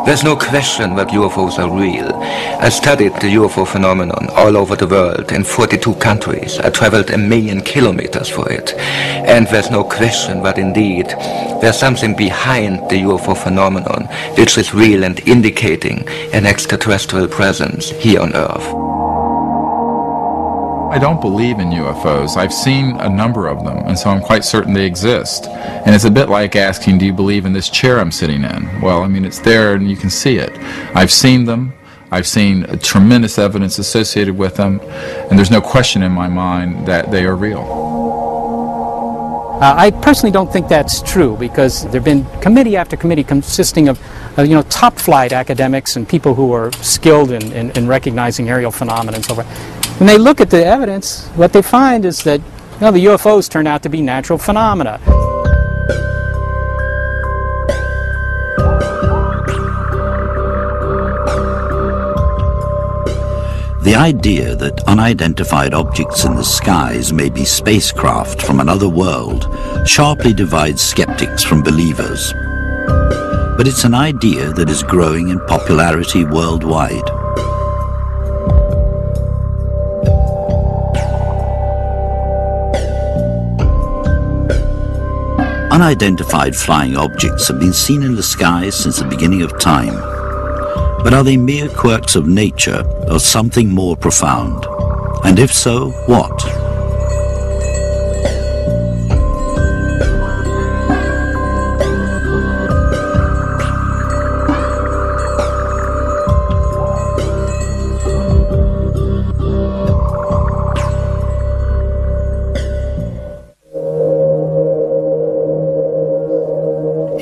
There's no question that UFOs are real. I studied the UFO phenomenon all over the world in 42 countries. I traveled 1 million kilometers for it. And there's no question that indeed there's something behind the UFO phenomenon which is real and indicating an extraterrestrial presence here on Earth. I don't believe in UFOs. I've seen a number of them, and so I'm quite certain they exist. And it's a bit like asking, do you believe in this chair I'm sitting in? Well, I mean, it's there and you can see it. I've seen them. I've seen tremendous evidence associated with them, and there's no question in my mind that they are real. I personally don't think that's true, because there have been committee after committee consisting of top flight academics and people who are skilled in recognizing aerial phenomena and so forth. When they look at the evidence, what they find is that the UFOs turn out to be natural phenomena. The idea that unidentified objects in the skies may be spacecraft from another world sharply divides skeptics from believers. But it's an idea that is growing in popularity worldwide. Unidentified flying objects have been seen in the skies since the beginning of time. But are they mere quirks of nature or something more profound? And if so, what?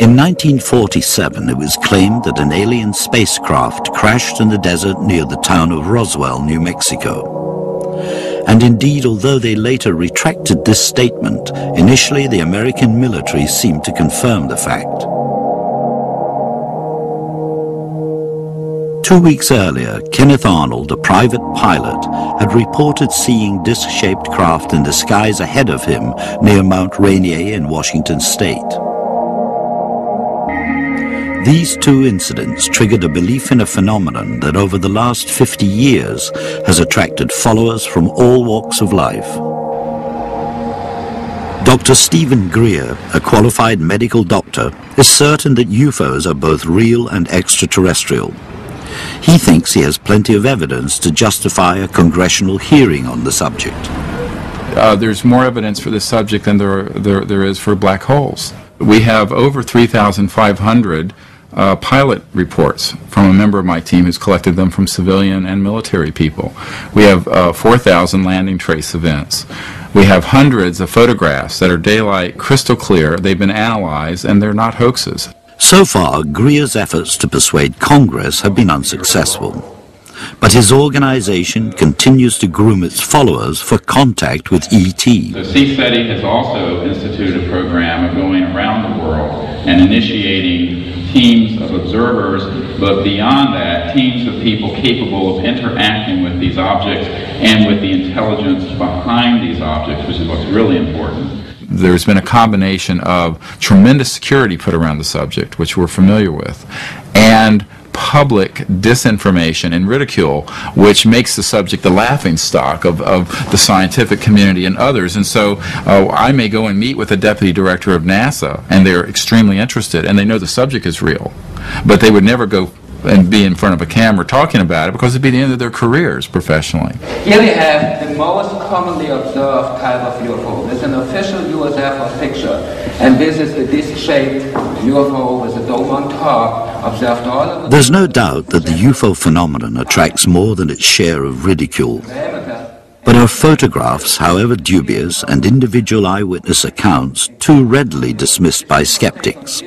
In 1947, it was claimed that an alien spacecraft crashed in the desert near the town of Roswell, New Mexico. And indeed, although they later retracted this statement, initially the American military seemed to confirm the fact. 2 weeks earlier, Kenneth Arnold, a private pilot, had reported seeing disc-shaped craft in the skies ahead of him near Mount Rainier in Washington state. These two incidents triggered a belief in a phenomenon that over the last 50 years has attracted followers from all walks of life. Dr. Stephen Greer, a qualified medical doctor, is certain that UFOs are both real and extraterrestrial. He thinks he has plenty of evidence to justify a congressional hearing on the subject. There's more evidence for this subject than there is for black holes. We have over 3,500 pilot reports from a member of my team who's collected them from civilian and military people. We have 4,000 landing trace events. We have hundreds of photographs that are daylight, crystal clear. They've been analyzed, and they're not hoaxes. So far, Greer's efforts to persuade Congress have been unsuccessful. But his organization continues to groom its followers for contact with ET. So CSETI has also instituted a program of going around the world and initiating teams of observers, but beyond that, teams of people capable of interacting with these objects and with the intelligence behind these objects, which is what's really important. There's been a combination of tremendous security put around the subject, which we're familiar with, and public disinformation and ridicule, which makes the subject the laughingstock of the scientific community and others. And so I may go and meet with a deputy director of NASA, and they're extremely interested, and they know the subject is real, but they would never go and be in front of a camera talking about it, because it'd be the end of their careers professionally. Here we have the most commonly observed type of UFO. This is an official US Air Force picture, and this is the disc-shaped UFO with a dome on top, observed all over. There's no doubt that the UFO phenomenon attracts more than its share of ridicule. But are photographs, however dubious, and individual eyewitness accounts too readily dismissed by skeptics?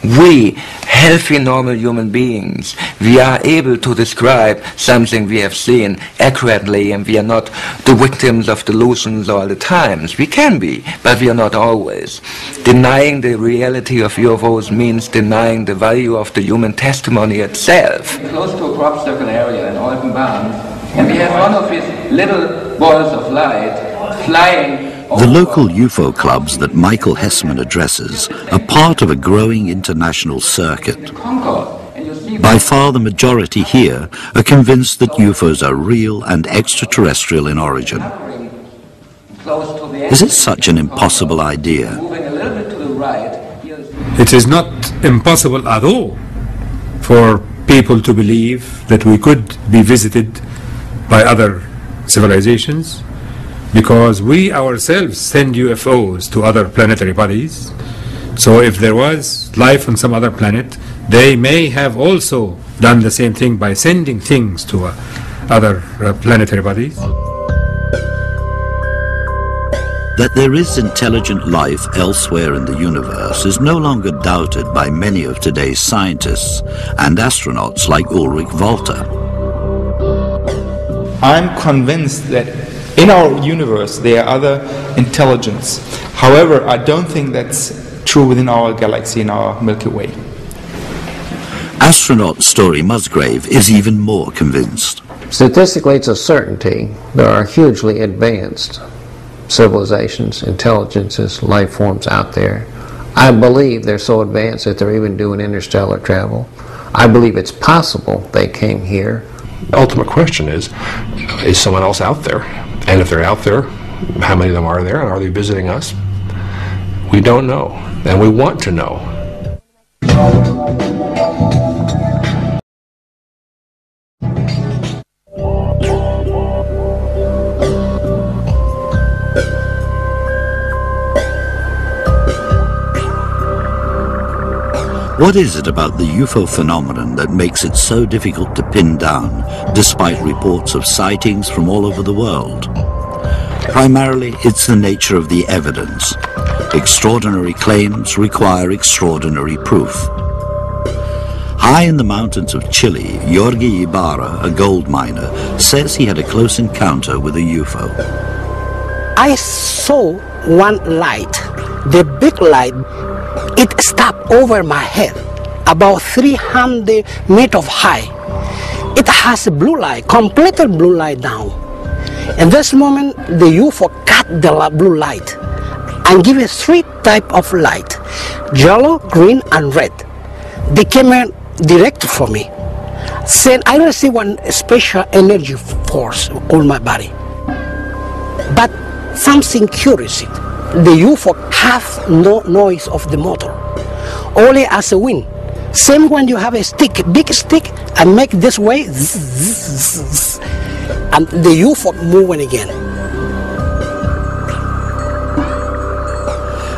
We, healthy, normal human beings, we are able to describe something we have seen accurately, and we are not the victims of delusions all the times. We can be, but we are not always. Denying the reality of UFOs means denying the value of the human testimony itself. Close to a crop circle area in Alpenbahn, and we have one of these little balls of light flying. The local UFO clubs that Michael Hessman addresses are part of a growing international circuit. By far the majority here are convinced that UFOs are real and extraterrestrial in origin. Is it such an impossible idea? It is not impossible at all for people to believe that we could be visited by other civilizations, because we ourselves send UFOs to other planetary bodies. So if there was life on some other planet, they may have also done the same thing by sending things to other planetary bodies. That there is intelligent life elsewhere in the universe is no longer doubted by many of today's scientists and astronauts like Ulrich Walter. I'm convinced that in our universe there are other intelligence. However, I don't think that's true within our galaxy, in our Milky Way. Astronaut Story Musgrave is even more convinced. Statistically, it's a certainty. There are hugely advanced civilizations, intelligences, life forms out there. I believe they're so advanced that they're even doing interstellar travel. I believe it's possible they came here. The ultimate question is someone else out there? And if they're out there, how many of them are there, and are they visiting us? We don't know, and we want to know. What is it about the UFO phenomenon that makes it so difficult to pin down, despite reports of sightings from all over the world? Primarily, it's the nature of the evidence. Extraordinary claims require extraordinary proof. High in the mountains of Chile, Jorge Ibarra, a gold miner, says he had a close encounter with a UFO. I saw one light, the big light. It stopped over my head, about 300 meters high. It has a blue light, completely blue light down. In this moment, the UFO cut the blue light and give it three types of light: yellow, green, and red. They came in direct for me. Said I received one special energy force on my body. But something curious. The UFO have no noise of the motor, only as a wind. Same when you have a stick, big stick, and make this way, zzz, zzz, zzz, and the UFO moving again.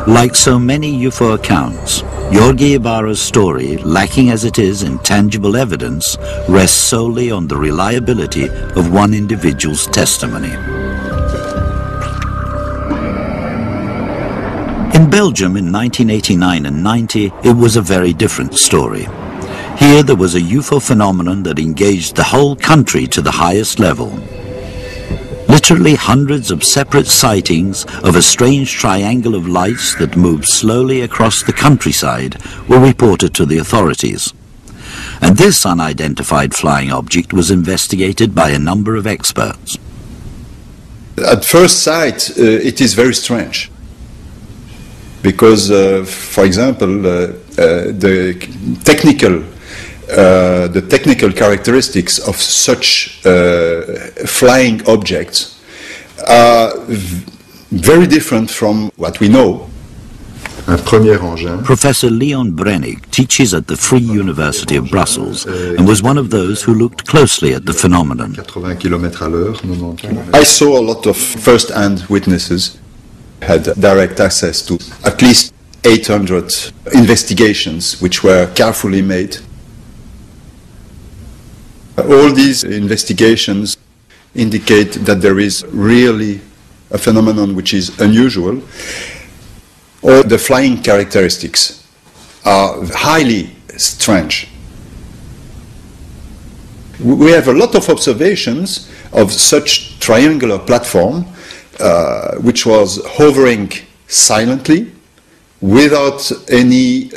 Like so many UFO accounts, Jorge Ibarra's story, lacking as it is in tangible evidence, rests solely on the reliability of one individual's testimony. In Belgium in 1989 and 90, it was a very different story. Here there was a UFO phenomenon that engaged the whole country to the highest level. Literally hundreds of separate sightings of a strange triangle of lights that moved slowly across the countryside were reported to the authorities. And this unidentified flying object was investigated by a number of experts. At first sight, it is very strange. Because, for example, the technical characteristics of such flying objects are very different from what we know. Professor Leon Brennig teaches at the Free University of Brussels and was one of those who looked closely at the phenomenon. I saw a lot of first-hand witnesses, had direct access to at least 800 investigations which were carefully made. All these investigations indicate that there is really a phenomenon which is unusual, or the flying characteristics are highly strange. We have a lot of observations of such triangular platform which was hovering silently without any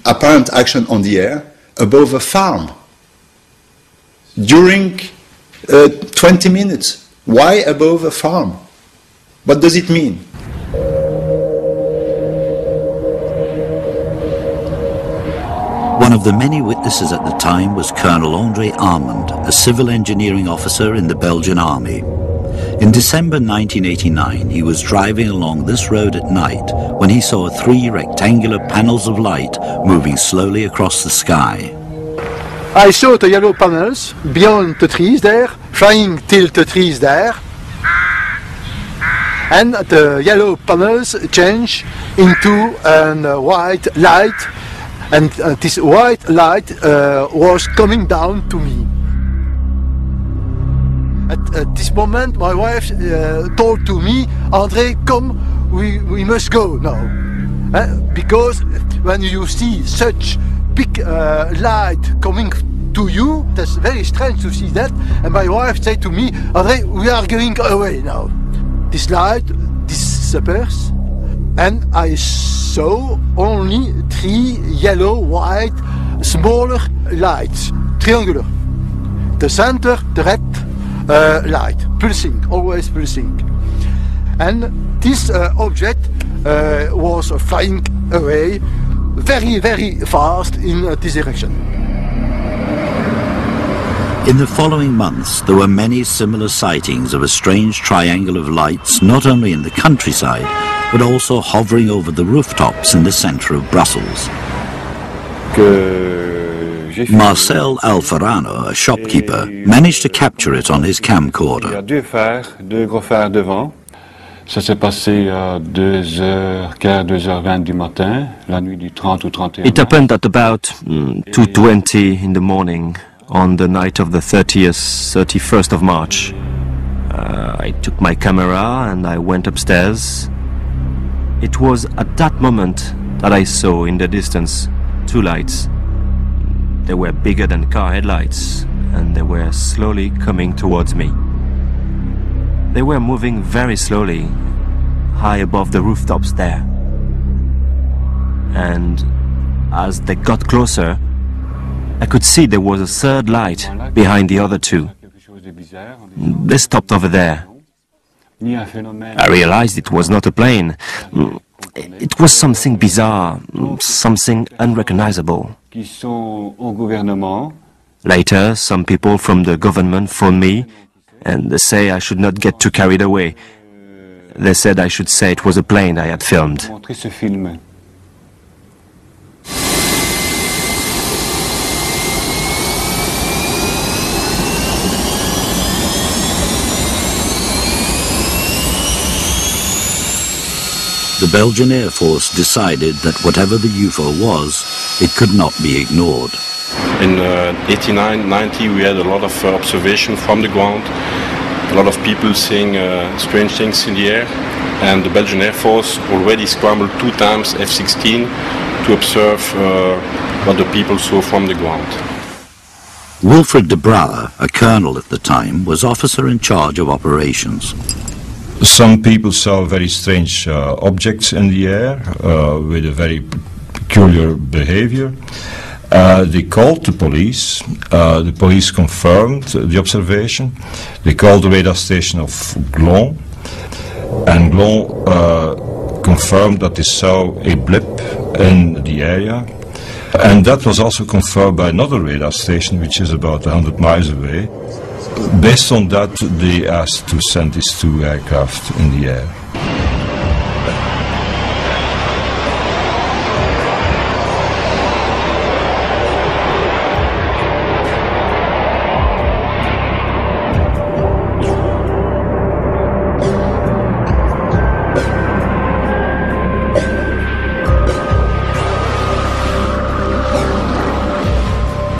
apparent action on the air above a farm during 20 minutes. Why above a farm? What does it mean? One One of the many witnesses at the time was Colonel André Armand, a civil engineering officer in the Belgian army. In December 1989, he was driving along this road at night when he saw 3 rectangular panels of light moving slowly across the sky. I saw the yellow panels beyond the trees there, flying till the trees there, and the yellow panels change into a white light, and this white light was coming down to me. At this moment my wife told to me, André, come, we must go now. Because when you see such big light coming to you, that's very strange to see that. And my wife said to me, André, we are going away now. This light disappears, and I saw only 3 yellow, white, smaller lights, triangular. The center, the red light, pulsing, always pulsing. And this object was flying away very, very fast in this direction. In the following months, there were many similar sightings of a strange triangle of lights not only in the countryside, but also hovering over the rooftops in the centre of Brussels. Marcel Alfarano, a shopkeeper, managed to capture it on his camcorder. Ça s'est passé à 2h15, 2h20 du matin, la nuit du 30 ou 31. It happened at about 2:20 in the morning on the night of the 31st of March. I took my camera and I went upstairs. It was at that moment that I saw in the distance 2 lights. They were bigger than car headlights and they were slowly coming towards me. They were moving very slowly, high above the rooftops there. And as they got closer, I could see there was a 3rd light behind the other 2. They stopped over there. I realized it was not a plane. It was something bizarre, something unrecognizable. Later, some people from the government phoned me and they say I should not get too carried away. They said I should say it was a plane I had filmed. The Belgian Air Force decided that whatever the UFO was, it could not be ignored. In 89, 90 we had a lot of observation from the ground, a lot of people seeing strange things in the air, and the Belgian Air Force already scrambled 2 times F-16 to observe what the people saw from the ground. Wilfred de Brouwer, a colonel at the time, was officer in charge of operations. Some people saw very strange objects in the air with a very peculiar behavior. They called the police. The police confirmed the observation. They called the radar station of Glon, and Glon confirmed that they saw a blip in the area. And that was also confirmed by another radar station, which is about 100 miles away. Based on that, they asked to send these 2 aircraft in the air.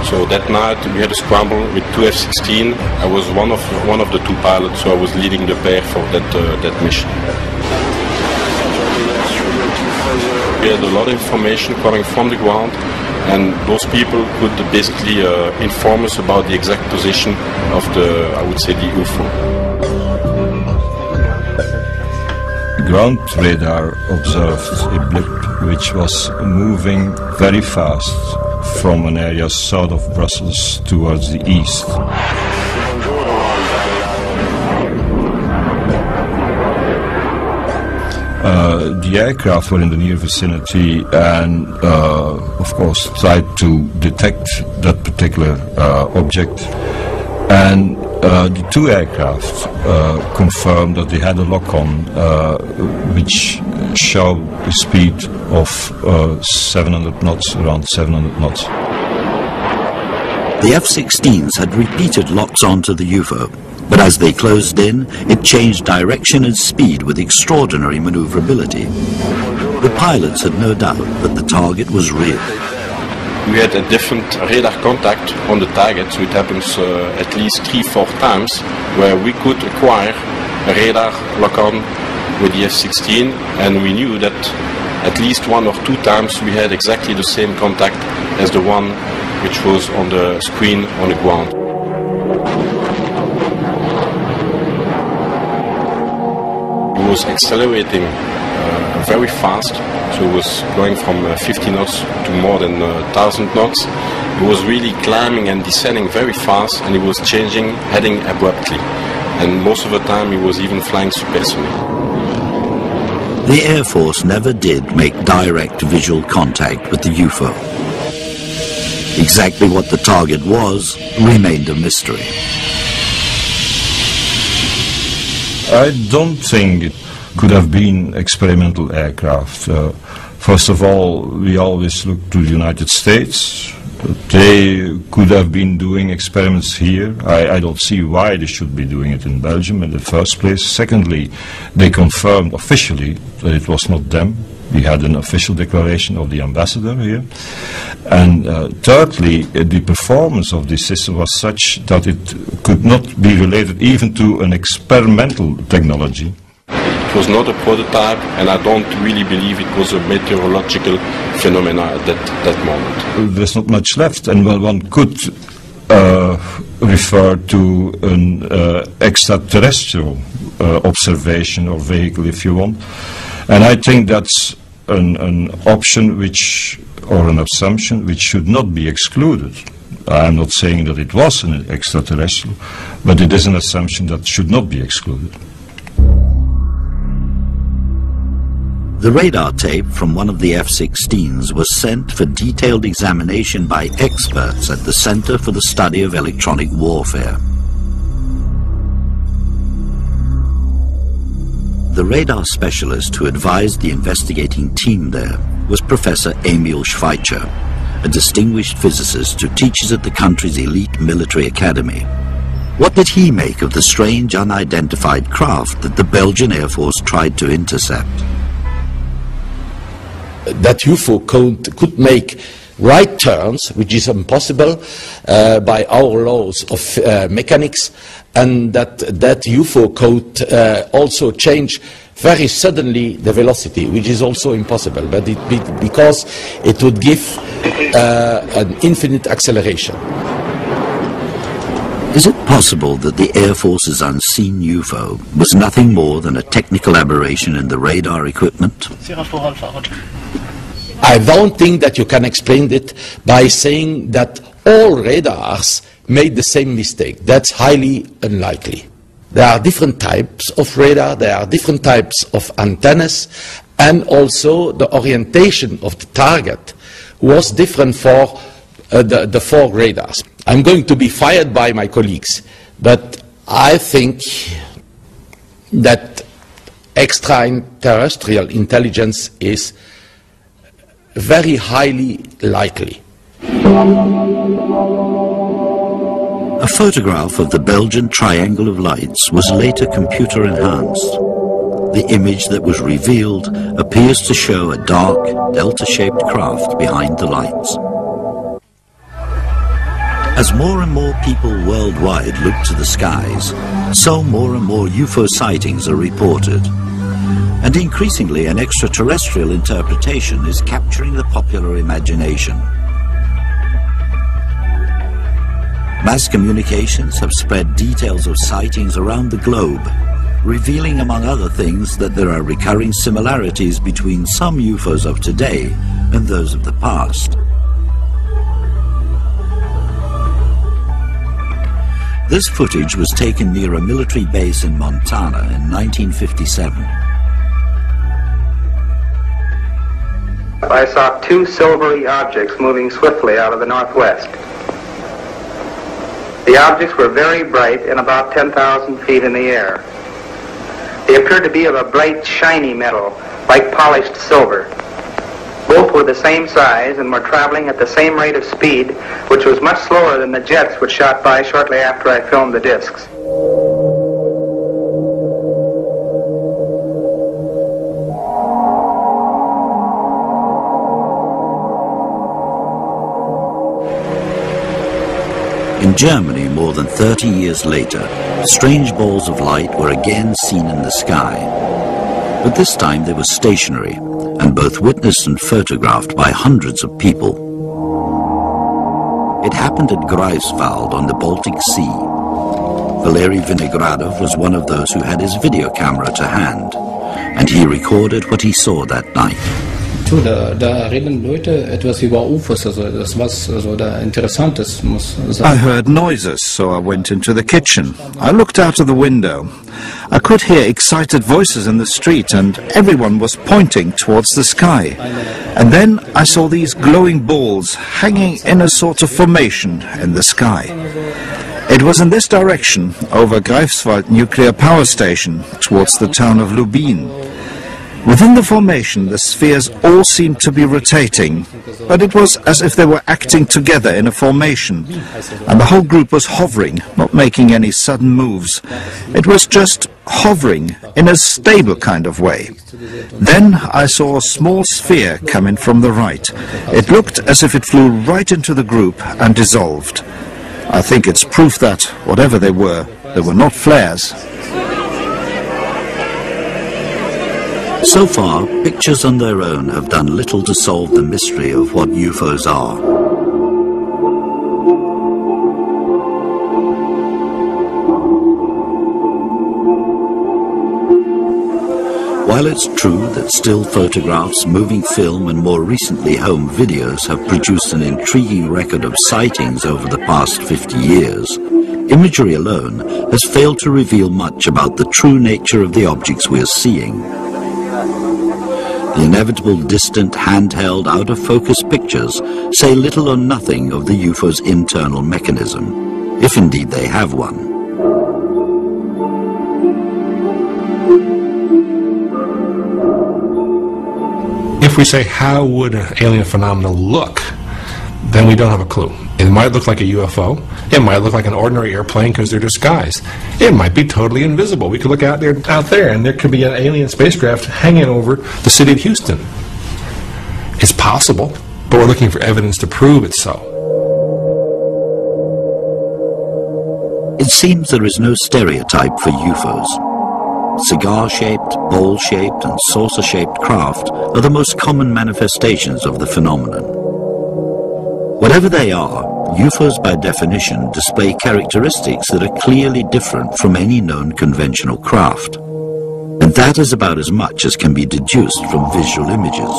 So that night we had a scramble with 2 F-16. I was one of the 2 pilots, so I was leading the pair for that mission. We had a lot of information coming from the ground, and those people could basically inform us about the exact position of I would say, the UFO. Ground radar observed a blip which was moving very fast from an area south of Brussels towards the east. the aircraft were in the near vicinity and, of course, tried to detect that particular object. And the two aircraft confirmed that they had a lock-on which showed a speed of 700 knots, around 700 knots. The F-16s had repeated locks onto the UFO, but as they closed in, it changed direction and speed with extraordinary maneuverability. The pilots had no doubt that the target was real. We had a different radar contact on the target, so it happens at least 3-4 times, where we could acquire a radar lock-on with the F-16, and we knew that at least 1 or 2 times we had exactly the same contact as the one which was on the screen on the ground. It was accelerating very fast, so it was going from 50 knots to more than 1,000 knots. It was really climbing and descending very fast, and it was changing heading abruptly. And most of the time it was even flying supersonic. The Air Force never did make direct visual contact with the UFO. Exactly what the target was remained a mystery. I don't think it could have been experimental aircraft. First of all, we always look to the United States. They could have been doing experiments here. I don't see why they should be doing it in Belgium in the first place. Secondly, they confirmed officially that it was not them. We had an official declaration of the ambassador here. And thirdly, the performance of this system was such that it could not be related even to an experimental technology. It was not a prototype, and I don't really believe it was a meteorological phenomena at that moment. There's not much left, and well, one could refer to an extraterrestrial observation or vehicle, if you want. And I think that's an option which, or an assumption which should not be excluded. I'm not saying that it was an extraterrestrial, but it is an assumption that should not be excluded. The radar tape from one of the F-16s was sent for detailed examination by experts at the Center for the Study of Electronic Warfare. The radar specialist who advised the investigating team there was Professor Emil Schweitzer, a distinguished physicist who teaches at the country's elite military academy. What did he make of the strange unidentified craft that the Belgian Air Force tried to intercept? That UFO could make right turns, which is impossible by our laws of mechanics, and that UFO could also change very suddenly the velocity, which is also impossible, but because it would give an infinite acceleration. Is it possible that the Air Force's unseen UFO was nothing more than a technical aberration in the radar equipment? I don't think that you can explain it by saying that all radars made the same mistake. That's highly unlikely. There are different types of radar, there are different types of antennas, and also the orientation of the target was different for the 4 radars. I'm going to be fired by my colleagues, but I think that extraterrestrial intelligence is very highly likely. A photograph of the Belgian Triangle of Lights was later computer enhanced. The image that was revealed appears to show a dark, delta-shaped craft behind the lights. As more and more people worldwide look to the skies, so more and more UFO sightings are reported. And increasingly an extraterrestrial interpretation is capturing the popular imagination. Mass communications have spread details of sightings around the globe, revealing among other things that there are recurring similarities between some UFOs of today and those of the past. This footage was taken near a military base in Montana in 1957. I saw two silvery objects moving swiftly out of the northwest. The objects were very bright and about 10,000 feet in the air. They appeared to be of a bright, shiny metal, like polished silver. Both were the same size and were traveling at the same rate of speed, which was much slower than the jets which shot by shortly after I filmed the discs. In Germany, more than 30 years later, strange balls of light were again seen in the sky. But this time they were stationary, and both witnessed and photographed by hundreds of people. It happened at Greifswald on the Baltic Sea. Valery Vinogradov was one of those who had his video camera to hand, and he recorded what he saw that night. Da reden Leute etwas über UFOs, also das was also da Interessantes muss sein. I heard noises, so I went into the kitchen. I looked out of the window. I could hear excited voices in the street, and everyone was pointing towards the sky. And then I saw these glowing balls hanging in a sort of formation in the sky. It was in this direction, over Greifswald nuclear power station, towards the town of Lubin. Within the formation, the spheres all seemed to be rotating, but it was as if they were acting together in a formation, and the whole group was hovering, not making any sudden moves. It was just hovering in a stable kind of way. Then I saw a small sphere coming from the right. It looked as if it flew right into the group and dissolved. I think it's proof that, whatever they were not flares. So far, pictures on their own have done little to solve the mystery of what UFOs are. While it's true that still photographs, moving film and more recently home videos have produced an intriguing record of sightings over the past 50 years, imagery alone has failed to reveal much about the true nature of the objects we are seeing. The inevitable distant, handheld, out-of-focus pictures say little or nothing of the UFO's internal mechanism, if indeed they have one. If we say, how would an alien phenomenon look, then we don't have a clue. It might look like a UFO. It might look like an ordinary airplane because they're disguised. It might be totally invisible. We could look out there and there could be an alien spacecraft hanging over the city of Houston. It's possible, but we're looking for evidence to prove it's so. It seems there is no stereotype for UFOs. Cigar-shaped, bowl-shaped and saucer-shaped craft are the most common manifestations of the phenomenon. Whatever they are, UFOs by definition display characteristics that are clearly different from any known conventional craft. And that is about as much as can be deduced from visual images.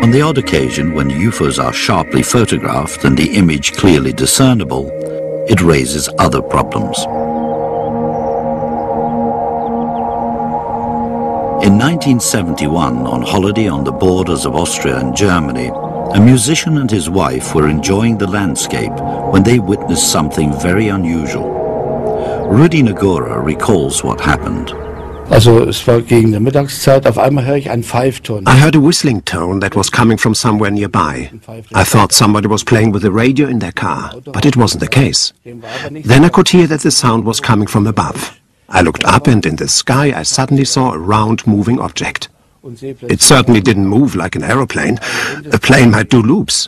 On the odd occasion when UFOs are sharply photographed and the image clearly discernible, it raises other problems. In 1971, on holiday on the borders of Austria and Germany, a musician and his wife were enjoying the landscape when they witnessed something very unusual. Rudi Nagora recalls what happened. Also, es war gegen die Mittagszeit, auf einmal höre ich einen Pfeifton. I heard a whistling tone that was coming from somewhere nearby. I thought somebody was playing with the radio in their car, but it wasn't the case. Then I could hear that the sound was coming from above. I looked up and in the sky I suddenly saw a round moving object. It certainly didn't move like an aeroplane. A plane might do loops.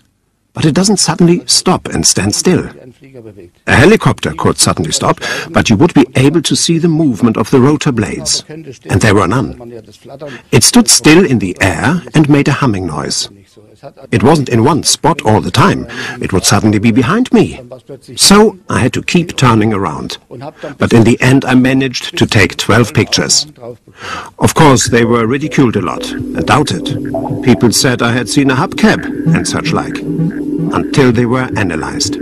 But it doesn't suddenly stop and stand still. A helicopter could suddenly stop, but you would be able to see the movement of the rotor blades. And there were none. It stood still in the air and made a humming noise. It wasn't in one spot all the time. It would suddenly be behind me. So I had to keep turning around. But in the end I managed to take 12 pictures. Of course, they were ridiculed a lot and doubted. People said I had seen a hubcap and such like, until they were analyzed.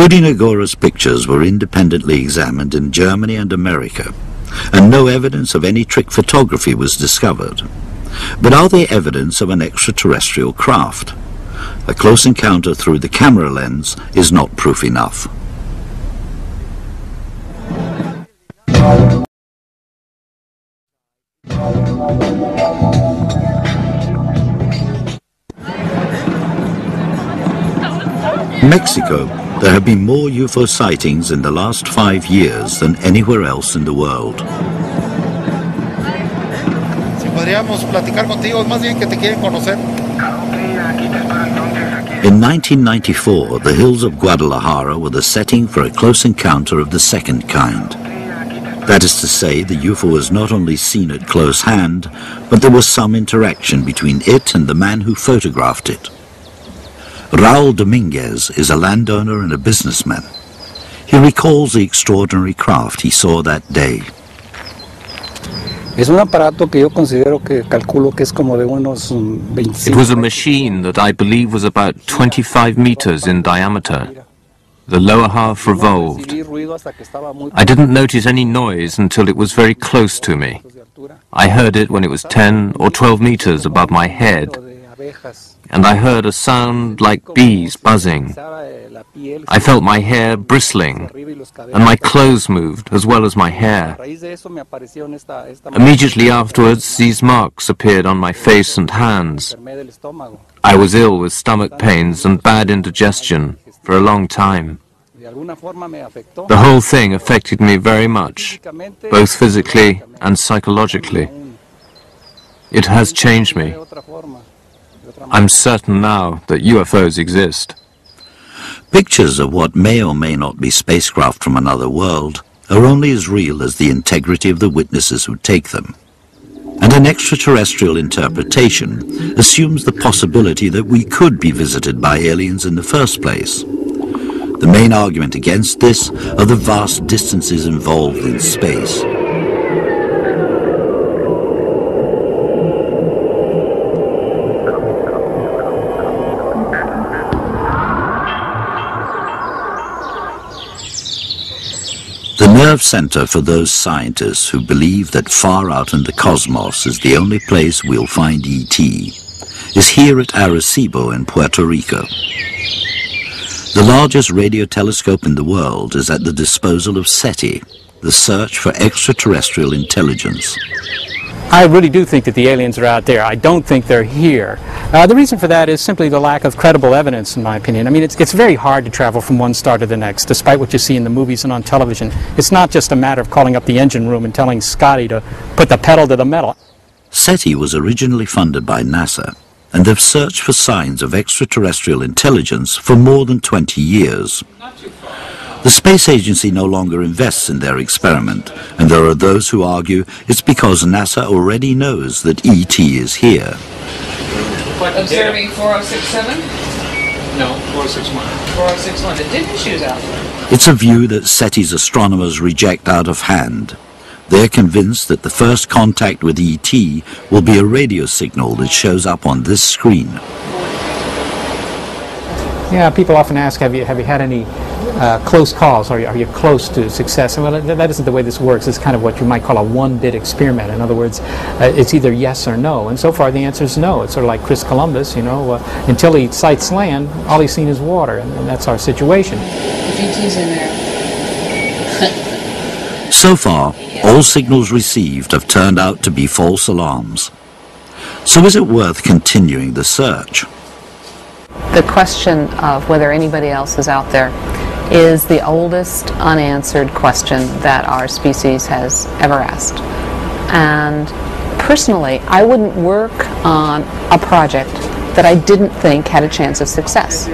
Rudy Nagora's pictures were independently examined in Germany and America, and no evidence of any trick photography was discovered. But are they evidence of an extraterrestrial craft? A close encounter through the camera lens is not proof enough. Mexico, there have been more UFO sightings in the last 5 years than anywhere else in the world. In 1994, the hills of Guadalajara were the setting for a close encounter of the second kind. That is to say, the UFO was not only seen at close hand, but there was some interaction between it and the man who photographed it. Raul Dominguez is a landowner and a businessman. He recalls the extraordinary craft he saw that day. It was a machine that I believe was about 25 meters in diameter. The lower half revolved. I didn't notice any noise until it was very close to me. I heard it when it was 10 or 12 meters above my head, and I heard a sound like bees buzzing. I felt my hair bristling, and my clothes moved as well as my hair. Immediately afterwards, these marks appeared on my face and hands. I was ill with stomach pains and bad indigestion for a long time. The whole thing affected me very much, both physically and psychologically. It has changed me. I'm certain now that UFOs exist. Pictures of what may or may not be spacecraft from another world are only as real as the integrity of the witnesses who take them. And an extraterrestrial interpretation assumes the possibility that we could be visited by aliens in the first place. The main argument against this are the vast distances involved in space. The nerve center for those scientists who believe that far out in the cosmos is the only place we'll find ET is here at Arecibo in Puerto Rico. The largest radio telescope in the world is at the disposal of SETI, the search for extraterrestrial intelligence. I really do think that the aliens are out there. I don't think they're here. The reason for that is simply the lack of credible evidence, in my opinion. I mean, it's very hard to travel from one star to the next, despite what you see in the movies and on television. It's not just a matter of calling up the engine room and telling Scotty to put the pedal to the metal. SETI was originally funded by NASA, and they've searched for signs of extraterrestrial intelligence for more than 20 years. The space agency no longer invests in their experiment, and there are those who argue it's because NASA already knows that ET is here. Observing 4067? No, 4061. 4061. The dim issues out there. It's a view that SETI's astronomers reject out of hand. They're convinced that the first contact with ET will be a radio signal that shows up on this screen. Yeah, people often ask, have you had any close calls? Are you close to success? Well, that isn't the way this works. It's kind of what you might call a one-bit experiment. In other words, it's either yes or no. And so far, the answer is no. It's sort of like Chris Columbus, you know, until he sights land, all he's seen is water, and that's our situation. GT's in there. So far, all signals received have turned out to be false alarms. So is it worth continuing the search? The question of whether anybody else is out there is the oldest unanswered question that our species has ever asked. And personally, I wouldn't work on a project that I didn't think had a chance of success.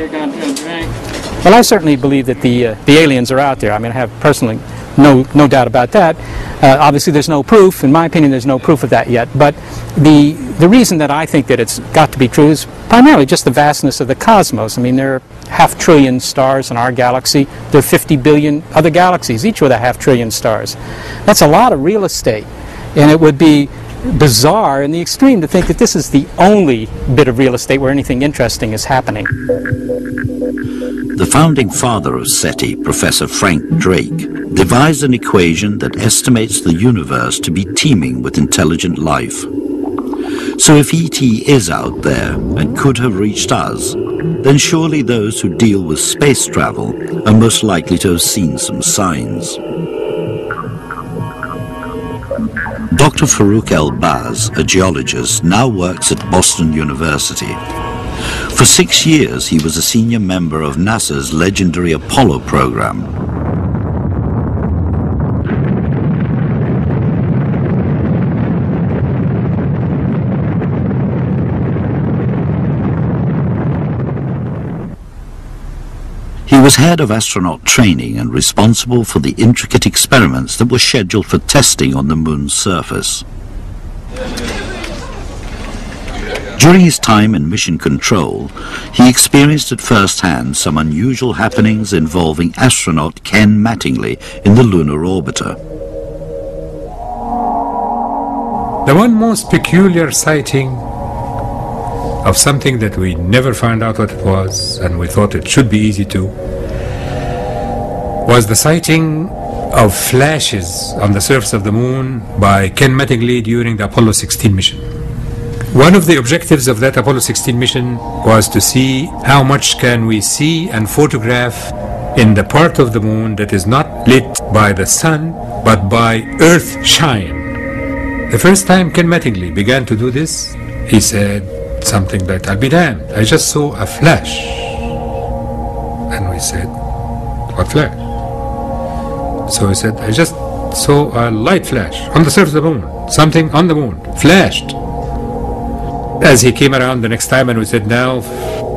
Well, I certainly believe that the aliens are out there. I mean, I have personally no doubt about that. Obviously, there's no proof. In my opinion, there's no proof of that yet. But the reason that I think that it's got to be true is primarily just the vastness of the cosmos. I mean, there are 500 billion stars in our galaxy. There are 50 billion other galaxies, each with a 500 billion stars. That's a lot of real estate. And it would be bizarre in the extreme to think that this is the only bit of real estate where anything interesting is happening. The founding father of SETI, Professor Frank Drake, devised an equation that estimates the universe to be teeming with intelligent life. So if ET is out there and could have reached us, then surely those who deal with space travel are most likely to have seen some signs. Dr. Farouk El-Baz, a geologist, now works at Boston University. For 6 years, he was a senior member of NASA's legendary Apollo program. He was head of astronaut training and responsible for the intricate experiments that were scheduled for testing on the moon's surface. During his time in mission control, he experienced at first hand some unusual happenings involving astronaut Ken Mattingly in the lunar orbiter. The one most peculiar sighting of something that we never found out what it was, and we thought it should be easy to, was the sighting of flashes on the surface of the moon by Ken Mattingly during the Apollo 16 mission. One of the objectives of that Apollo 16 mission was to see how much can we see and photograph in the part of the moon that is not lit by the sun but by earth shine. The first time Ken Mattingly began to do this, he said something like, "I'll be damned, I just saw a flash." And we said, "What flash?" So he said, "I just saw a light flash on the surface of the moon, something on the moon, flashed." As he came around the next time and we said, "Now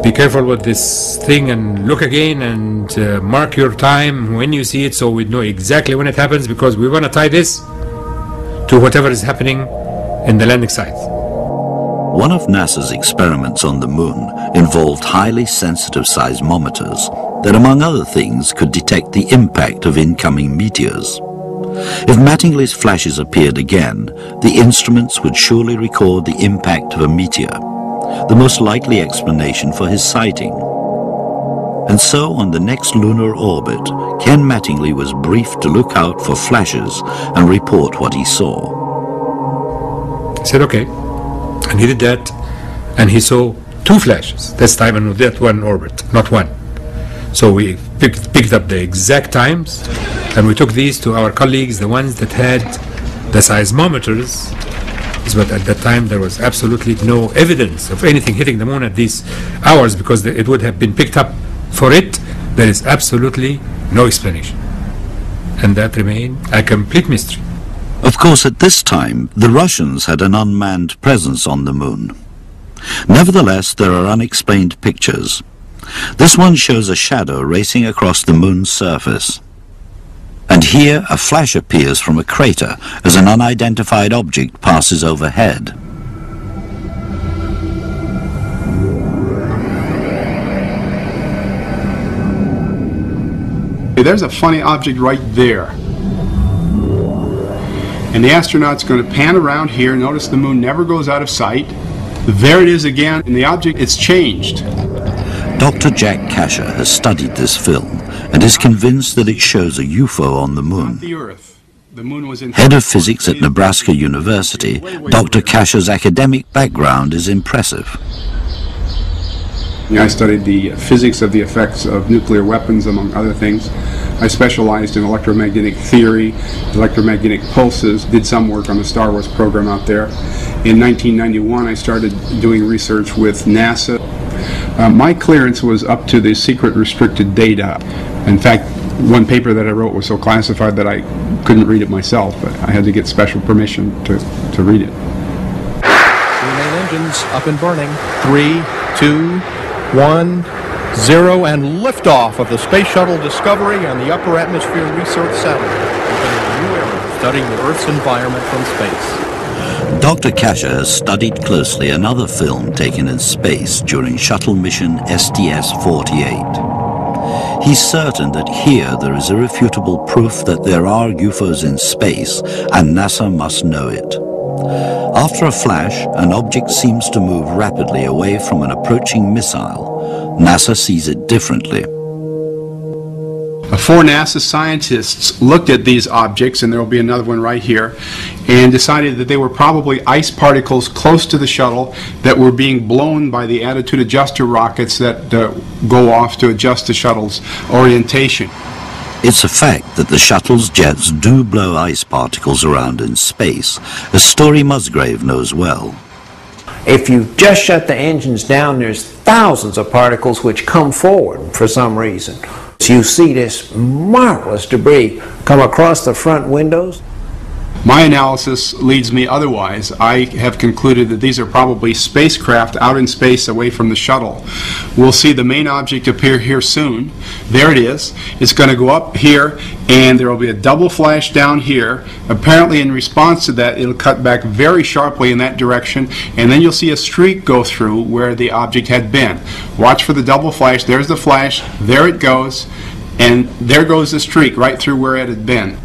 be careful with this thing and look again and mark your time when you see it so we know exactly when it happens, because we want to tie this to whatever is happening in the landing site." One of NASA's experiments on the moon involved highly sensitive seismometers that, among other things, could detect the impact of incoming meteors. If Mattingly's flashes appeared again, the instruments would surely record the impact of a meteor, the most likely explanation for his sighting. And so, on the next lunar orbit, Ken Mattingly was briefed to look out for flashes and report what he saw. He said, "Okay." And he did that, and he saw 2 flashes, this time on that one orbit, not one. So we picked up the exact times, and we took these to our colleagues, the ones that had the seismometers. But at that time, there was absolutely no evidence of anything hitting the moon at these hours, because it would have been picked up for it. There is absolutely no explanation. And that remained a complete mystery. Of course, at this time, the Russians had an unmanned presence on the moon. Nevertheless, there are unexplained pictures. This one shows a shadow racing across the moon's surface. And here, a flash appears from a crater as an unidentified object passes overhead. There's a funny object right there. And the astronaut's going to pan around here. Notice the moon never goes out of sight. There it is again, and the object, it's changed. Dr. Jack Kasher has studied this film and is convinced that it shows a UFO on the moon. Head of physics at Nebraska University, Dr. Kasher's academic background is impressive. I studied the physics of the effects of nuclear weapons, among other things. I specialized in electromagnetic theory, electromagnetic pulses, did some work on the Star Wars program out there. In 1991, I started doing research with NASA. My clearance was up to the secret restricted data. In fact, one paper that I wrote was so classified that I couldn't read it myself, but I had to get special permission to read it. Three main engines up and burning. 3, 2, 1, 0, and liftoff of the Space Shuttle Discovery and the Upper Atmosphere Research Satellite, opening a new era of studying the Earth's environment from space. Dr. Kasher has studied closely another film taken in space during shuttle mission STS-48. He's certain that here there is irrefutable proof that there are UFOs in space, and NASA must know it. After a flash, an object seems to move rapidly away from an approaching missile. NASA sees it differently. 4 NASA scientists looked at these objects, and there will be another one right here, and decided that they were probably ice particles close to the shuttle that were being blown by the attitude adjuster rockets that go off to adjust the shuttle's orientation. It's a fact that the shuttle's jets do blow ice particles around in space, a story Musgrave knows well. If you just shut the engines down, there's thousands of particles which come forward for some reason. So you see this marvelous debris come across the front windows. My analysis leads me otherwise. I have concluded that these are probably spacecraft out in space away from the shuttle. We'll see the main object appear here soon. There it is. It's going to go up here, and there will be a double flash down here. Apparently in response to that, it'll cut back very sharply in that direction, and then you'll see a streak go through where the object had been. Watch for the double flash. There's the flash. There it goes, and there goes the streak right through where it had been.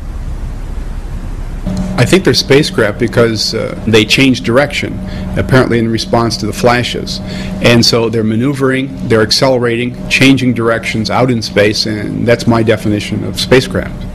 I think they're spacecraft because they change direction, apparently in response to the flashes. And so they're maneuvering, they're accelerating, changing directions out in space, and that's my definition of spacecraft.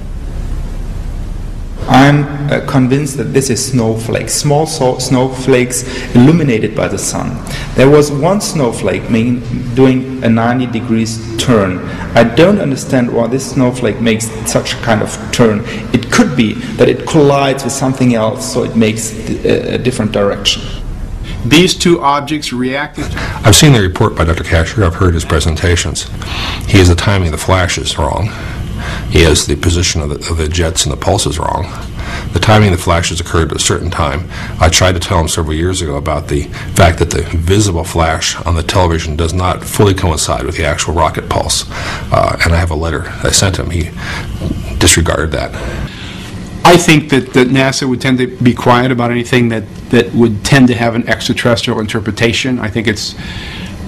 I'm convinced that this is snowflakes, small snowflakes illuminated by the sun. There was one snowflake doing a 90 degrees turn. I don't understand why this snowflake makes such a kind of turn. It could be that it collides with something else, so it makes a different direction. These 2 objects reacted. I've seen the report by Dr. Kasher. I've heard his presentations. He has the timing of the flashes wrong. He has the position of the jets and the pulses wrong. The timing of the flashes occurred at a certain time. I tried to tell him several years ago about the fact that the visible flash on the television does not fully coincide with the actual rocket pulse. And I have a letter I sent him. He disregarded that. I think that NASA would tend to be quiet about anything that would tend to have an extraterrestrial interpretation. I think it's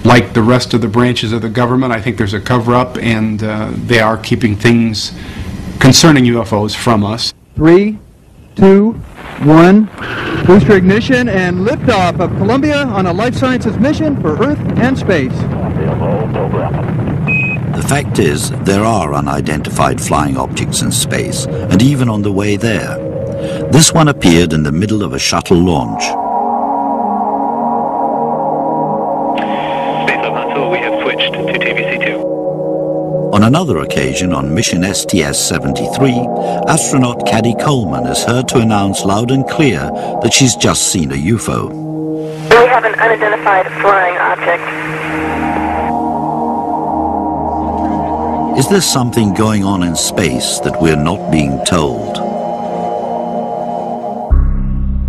like the rest of the branches of the government. I think there's a cover-up, and they are keeping things concerning UFOs from us. 3, 2, 1. Booster ignition and liftoff of Columbia on a life sciences mission for Earth and space. The fact is, there are unidentified flying objects in space, and even on the way there. This one appeared in the middle of a shuttle launch. On another occasion, on mission STS-73, astronaut Caddy Coleman is heard to announce loud and clear that she's just seen a UFO. We have an unidentified flying object. Is there something going on in space that we're not being told?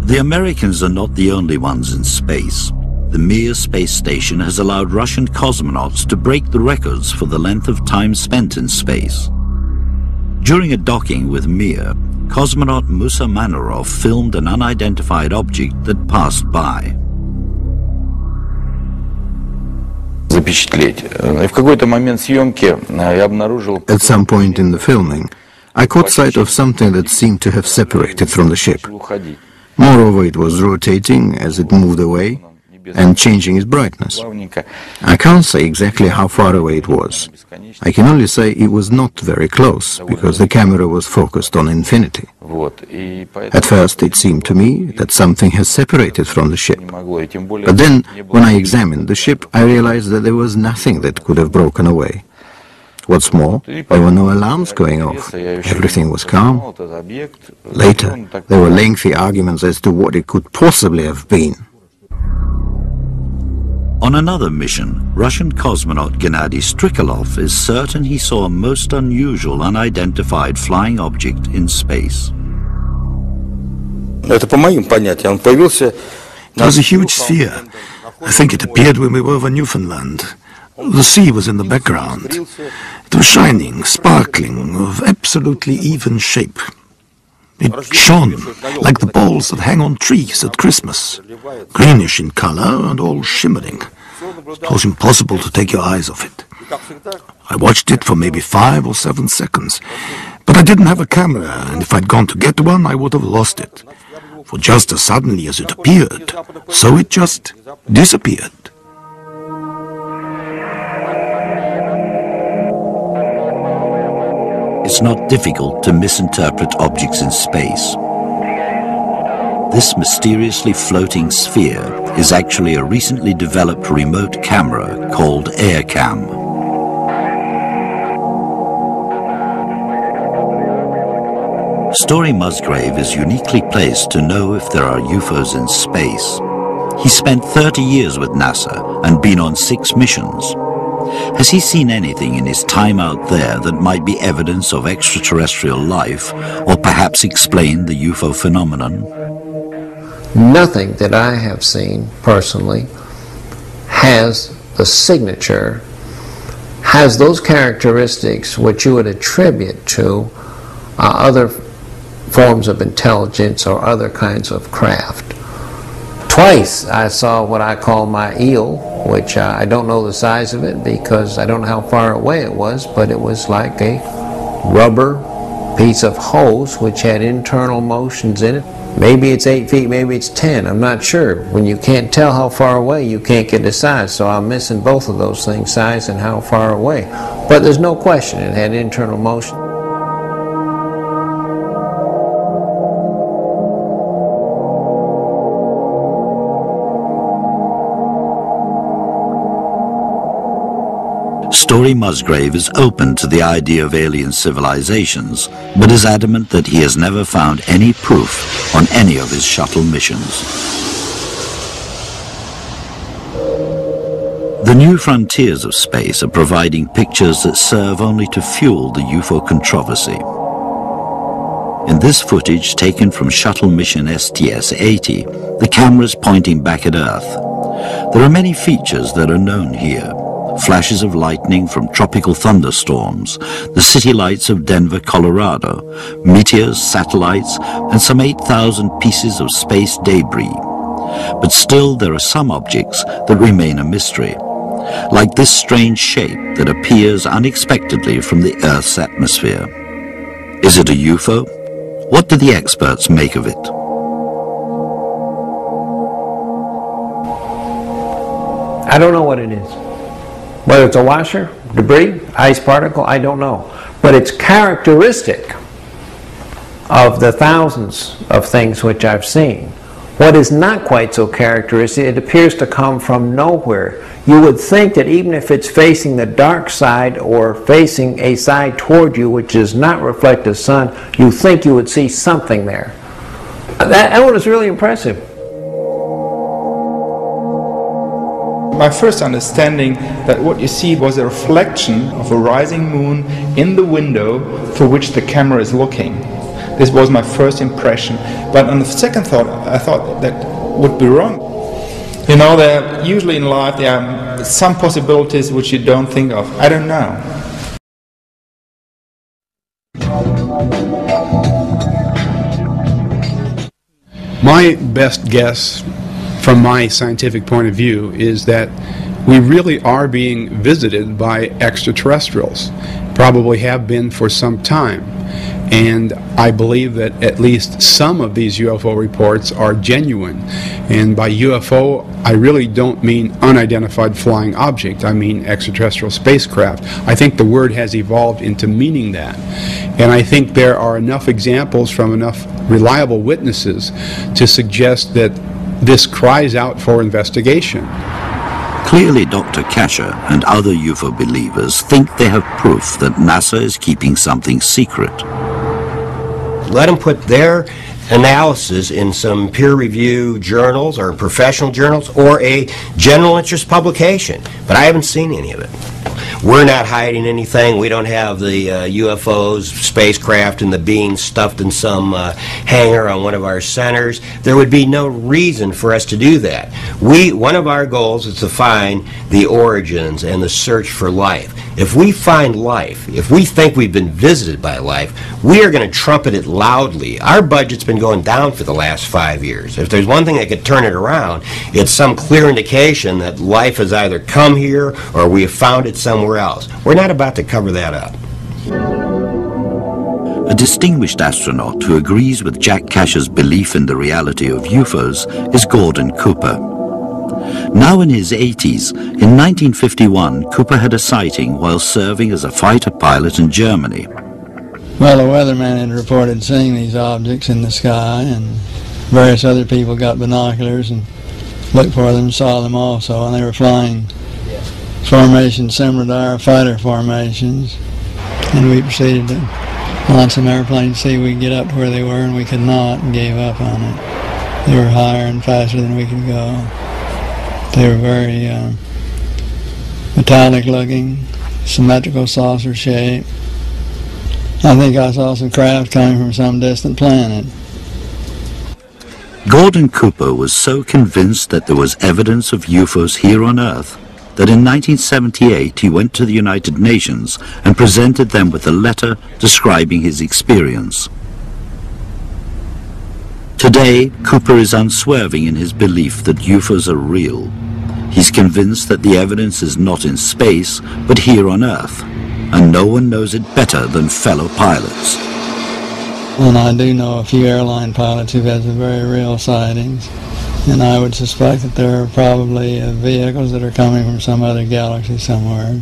The Americans are not the only ones in space. The Mir space station has allowed Russian cosmonauts to break the records for the length of time spent in space. During a docking with Mir, cosmonaut Musa Manarov filmed an unidentified object that passed by. At some point in the filming, I caught sight of something that seemed to have separated from the ship. Moreover, it was rotating as it moved away and changing its brightness. I can't say exactly how far away it was. I can only say it was not very close, because the camera was focused on infinity. At first it seemed to me that something has separated from the ship. But then, when I examined the ship, I realized that there was nothing that could have broken away. What's more, there were no alarms going off. Everything was calm. Later, there were lengthy arguments as to what it could possibly have been. On another mission, Russian cosmonaut Gennady Strikalov is certain he saw a most unusual unidentified flying object in space. It was a huge sphere. I think it appeared when we were over Newfoundland. The sea was in the background. It was shining, sparkling, of absolutely even shape. It shone like the balls that hang on trees at Christmas, greenish in color and all shimmering. It was impossible to take your eyes off it. I watched it for maybe 5 or 7 seconds, but I didn't have a camera, and if I'd gone to get one, I would have lost it. For just as suddenly as it appeared, so it just disappeared. It's not difficult to misinterpret objects in space. This mysteriously floating sphere is actually a recently developed remote camera called AirCam. Story Musgrave is uniquely placed to know if there are UFOs in space. He spent 30 years with NASA and been on 6 missions. Has he seen anything in his time out there that might be evidence of extraterrestrial life, or perhaps explain the UFO phenomenon? Nothing that I have seen personally has the signature, has those characteristics which you would attribute to other forms of intelligence or other kinds of craft. Twice I saw what I call my eel, which I don't know the size of it because I don't know how far away it was, but it was like a rubber piece of hose which had internal motions in it. Maybe it's 8 feet, maybe it's 10, I'm not sure. When you can't tell how far away, you can't get the size, so I'm missing both of those things, size and how far away. But there's no question it had internal motion. Story Musgrave is open to the idea of alien civilizations, but is adamant that he has never found any proof on any of his shuttle missions. The new frontiers of space are providing pictures that serve only to fuel the UFO controversy. In this footage taken from shuttle mission STS-80, the camera is pointing back at Earth. There are many features that are known here. Flashes of lightning from tropical thunderstorms, the city lights of Denver, Colorado, meteors, satellites, and some 8,000 pieces of space debris. But still there are some objects that remain a mystery, like this strange shape that appears unexpectedly from the Earth's atmosphere. Is it a UFO? What do the experts make of it? I don't know what it is. Whether it's a washer, debris, ice particle, I don't know. But it's characteristic of the thousands of things which I've seen. What is not quite so characteristic, it appears to come from nowhere. You would think that even if it's facing the dark side or facing a side toward you which does not reflect the sun, you think you would see something there. That one is really impressive. My first understanding that what you see was a reflection of a rising moon in the window through which the camera is looking. This was my first impression, but on the second thought, I thought that would be wrong. You know, there usually in life there are some possibilities which you don't think of. I don't know. My best guess from my scientific point of view is that we really are being visited by extraterrestrials, probably have been for some time, and I believe that at least some of these UFO reports are genuine. And by UFO, I really don't mean unidentified flying object, I mean extraterrestrial spacecraft. I think the word has evolved into meaning that, and I think there are enough examples from enough reliable witnesses to suggest that this cries out for investigation. Clearly, Dr. Kasher and other UFO believers think they have proof that NASA is keeping something secret. Let them put their analysis in some peer-reviewed journals or professional journals or a general interest publication, but I haven't seen any of it. We're not hiding anything. We don't have the UFOs, spacecraft, and the beings stuffed in some hangar on one of our centers. There would be no reason for us to do that. One of our goals is to find the origins and the search for life. If we find life, if we think we've been visited by life, we are going to trumpet it loudly. Our budget's been going down for the last 5 years. If there's one thing that could turn it around, it's some clear indication that life has either come here or we have found it somewhere else. We're not about to cover that up. A distinguished astronaut who agrees with Jack Cash's belief in the reality of UFOs is Gordon Cooper. Now in his 80s, in 1951, Cooper had a sighting while serving as a fighter pilot in Germany. Well, a weatherman had reported seeing these objects in the sky, and various other people got binoculars and looked for them, saw them also, and they were flying formations similar to our fighter formations. And we proceeded to launch some airplanes to see if we could get up to where they were, and we could not, and gave up on it. They were higher and faster than we could go. They were very metallic looking, symmetrical saucer shape. I think I saw some craft coming from some distant planet. Gordon Cooper was so convinced that there was evidence of UFOs here on Earth that in 1978 he went to the United Nations and presented them with a letter describing his experience. Today, Cooper is unswerving in his belief that UFOs are real. He's convinced that the evidence is not in space, but here on Earth, and no one knows it better than fellow pilots. And I do know a few airline pilots who've had some very real sightings, and I would suspect that there are probably vehicles that are coming from some other galaxy somewhere.